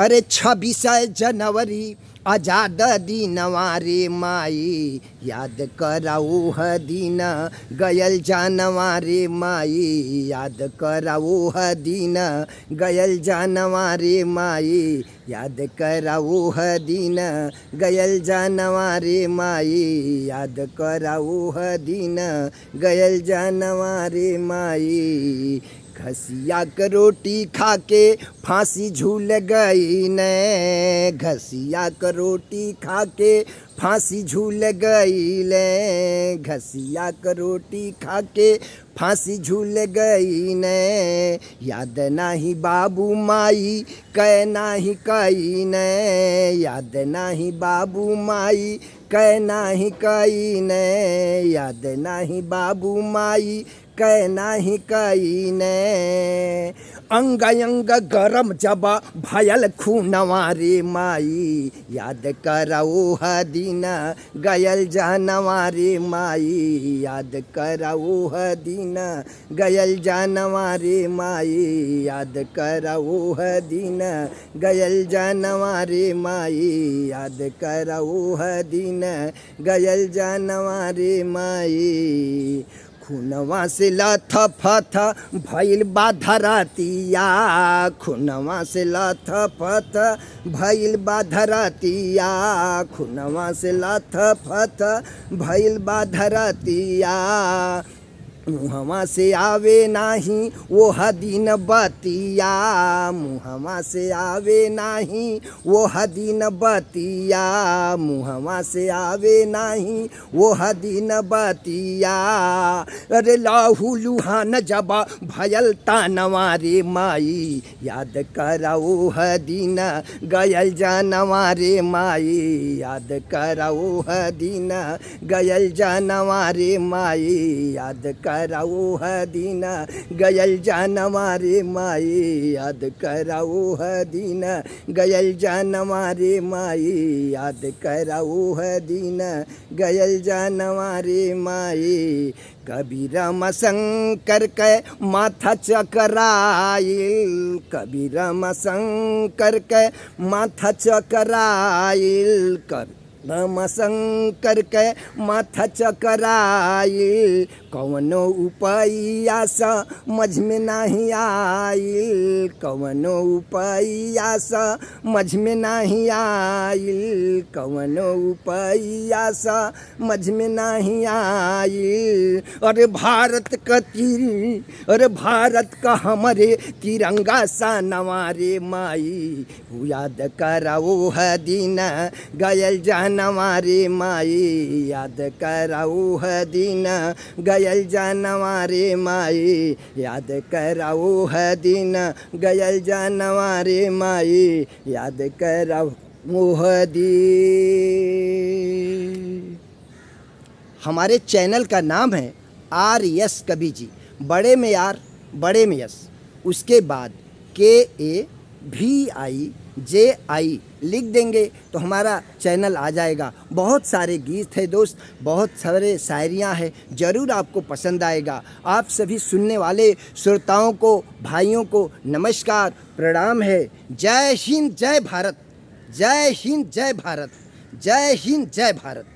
अरे 26 जनवरी आजाद दीनवा रे माई, याद कराओ ह दीन गयल जानवा रे माई, याद कराओ ह दीन गयल जानवा रे माई, याद कराओ ह दीन गयल जानवा रे माई, याद कराओ ह दीन गयल जानवा रे माई। घसिया क रोटी खा के फांसी झूल गई ने, घसिया क रोटी खा के फांसी झूल गई ले, घसिया क रोटी खा के फांसी झूल गई ने, याद नाही बाबू माई कै नाही कई ने, याद नाही बाबू माई कै नाही कई ने, याद नाही बाबू माई कै नाही कई ने। अंग अंग गरम जब भयल खूनवा रे माई, याद कराओ ह दीन गयल जानवा रे माई, याद कराओ ह दीन गयल जानवा रे माई, याद कराओ ह दीन गयल जानवा रे माई, याद कराओ ह दीन गयल जानवा रे माई। खूनवा से लथ फथ भइल बा धरतिया, खूनवा से लथ फथ भइल बा धरतिया, खूनवा से लथ फथ भइल बा धरतिया, मुहवा से आवे नाही वो हदीन बतिया, मुहवा से आवे नाही वो हदीन बतिया, मुहवा से आवे नहीं वो हदीन बतिया। अरे लाहू लुहान जब भयल तानवा रे माई, याद कराओ ह दीन गयल जानवा रे माई, याद कराओ ह दीन गयल जानवा रे माई, याद कराओ ह दीन गयल जानवा रे माई, याद कराओ ह दीन गयल जानवा रे माई, याद कराओ ह दीन गयल जानवा रे माई। कबीरम शंकर के माथा चकराइल, कबीरम शंकर के माथा चकराइल, कबीरम शंकर के माथा चकराइल, कवनो उपैया समझ में नहीं आइल, कवनो उपैया समझ में नहीं आइल, कवनो उपैया समझ में नहीं आइल। अरे भारत का अरे भारत का हमारे तिरंगा सा नवारे माई, याद कराओ ह दीन गयल जानवा रे माई, याद कराओ ह दीन गयल जानवा रे माई, याद कराओ ह दीन गयल जानवा रे माई, याद कराओ ह दीन। हमारे चैनल का नाम है RS कवि जी, बड़े में यार बड़े में यस, उसके बाद KAVIJI लिख देंगे तो हमारा चैनल आ जाएगा। बहुत सारे गीत है दोस्त, बहुत सारे शायरियाँ हैं, ज़रूर आपको पसंद आएगा। आप सभी सुनने वाले श्रोताओं को, भाइयों को नमस्कार प्रणाम है। जय हिंद जय भारत, जय हिंद जय भारत, जय हिंद जय भारत।